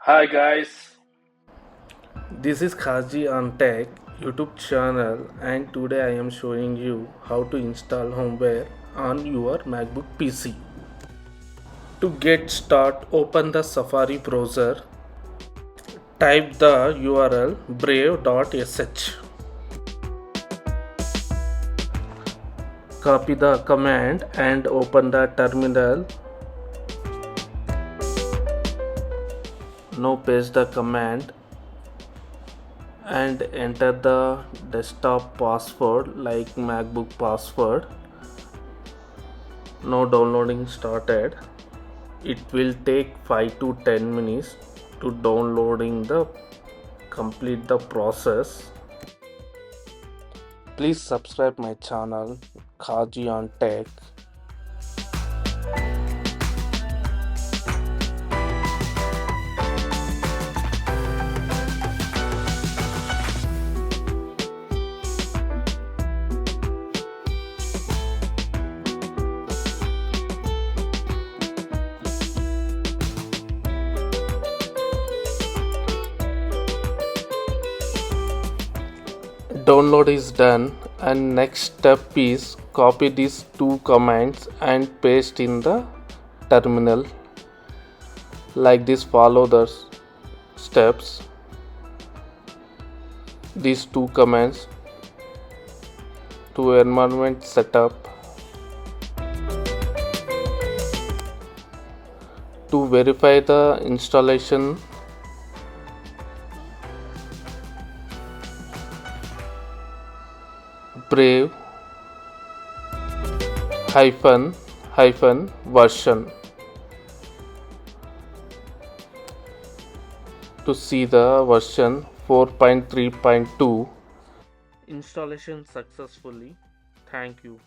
Hi guys. This is Khaji on Tech YouTube channel, and today I am showing you how to install Homebrew on your MacBook PC. To get start, open the Safari browser, type the URL brave.sh, copy the command and open the terminal. Now paste the command and enter the desktop password like MacBook password. Now downloading started. It will take 5 to 10 minutes to downloading the complete the process. Please subscribe my channel Khaji on Tech. Download is done, and next step is copy these two commands and paste in the terminal like this. Follow the steps. These two commands to environment setup, to verify the installation, brave hyphen version, to see the version 4.3.2. Installation successfully. Thank you.